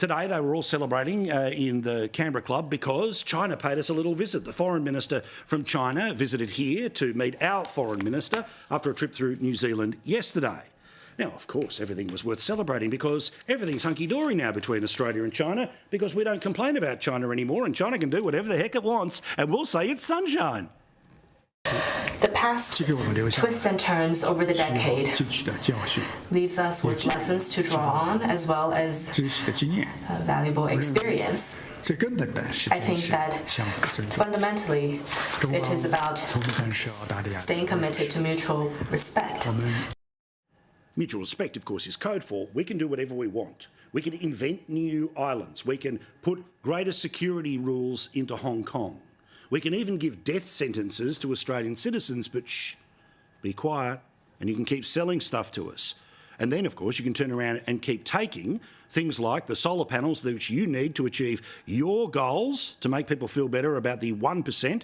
Today they were all celebrating in the Canberra club because China paid us a little visit. The Foreign Minister from China visited here to meet our Foreign Minister after a trip through New Zealand yesterday. Now, of course, everything was worth celebrating because everything's hunky-dory now between Australia and China because we don't complain about China anymore and China can do whatever the heck it wants and we'll say it's sunshine. The past twists and turns over the decade leaves us with lessons to draw on as well as valuable experience. I think that fundamentally it is about staying committed to mutual respect. Mutual respect, of course, is code for we can do whatever we want. We can invent new islands. We can put greater security rules into Hong Kong. We can even give death sentences to Australian citizens, but shh, be quiet, and you can keep selling stuff to us. And then, of course, you can turn around and keep taking things like the solar panels that you need to achieve your goals to make people feel better about the 1%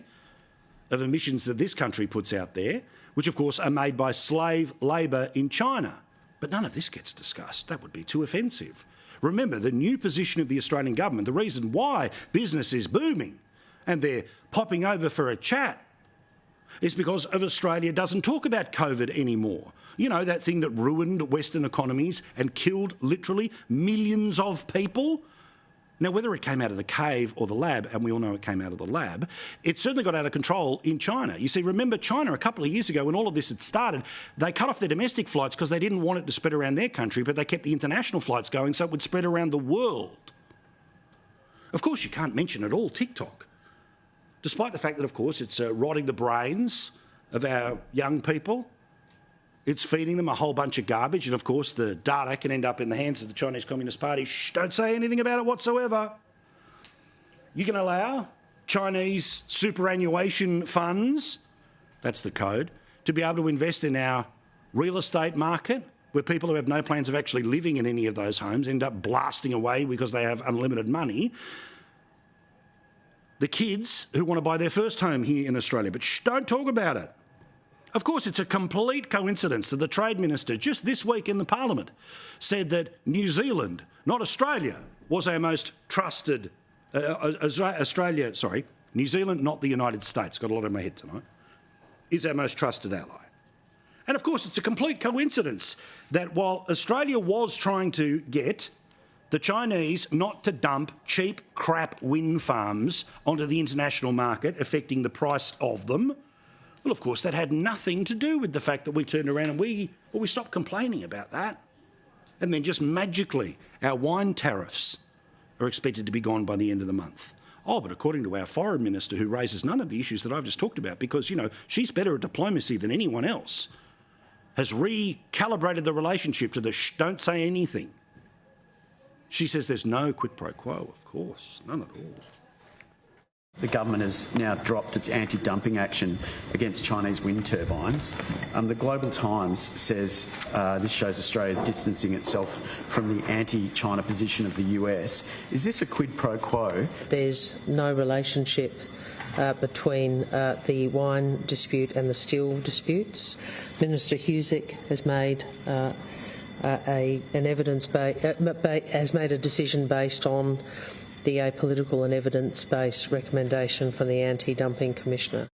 of emissions that this country puts out there, which, of course, are made by slave labour in China. But none of this gets discussed. That would be too offensive. Remember, the new position of the Australian government, the reason why business is booming and they're popping over for a chat is because of Australia doesn't talk about COVID anymore. You know, that thing that ruined Western economies and killed literally millions of people? Now, whether it came out of the cave or the lab, and we all know it came out of the lab, it certainly got out of control in China. You see, remember China a couple of years ago when all of this had started, they cut off their domestic flights because they didn't want it to spread around their country, but they kept the international flights going so it would spread around the world. Of course, you can't mention at all TikTok, despite the fact that, of course, it's rotting the brains of our young people. It's feeding them a whole bunch of garbage, and of course the data can end up in the hands of the Chinese Communist Party. Shh, don't say anything about it whatsoever. You can allow Chinese superannuation funds, that's the code, to be able to invest in our real estate market, where people who have no plans of actually living in any of those homes end up blasting away because they have unlimited money. The kids who want to buy their first home here in Australia, but shh, don't talk about it. Of course, it's a complete coincidence that the Trade Minister just this week in the Parliament said that New Zealand, not Australia, was our most trusted, New Zealand, not the United States, got a lot in my head tonight, is our most trusted ally. And of course, it's a complete coincidence that while Australia was trying to get the Chinese not to dump cheap crap wind farms onto the international market, affecting the price of them, well, of course, that had nothing to do with the fact that we turned around and we stopped complaining about that. And then just magically, our wine tariffs are expected to be gone by the end of the month. Oh, but according to our Foreign Minister, who raises none of the issues that I've just talked about, because, you know, she's better at diplomacy than anyone else, has recalibrated the relationship to the shh, don't say anything. She says there's no quid pro quo, of course, none at all. The government has now dropped its anti-dumping action against Chinese wind turbines. The Global Times says this shows Australia is distancing itself from the anti-China position of the US. Is this a quid pro quo? There's no relationship between the wine dispute and the steel disputes. Minister Husick has made has made a decision based on the apolitical and evidence-based recommendation from the Anti-Dumping Commissioner.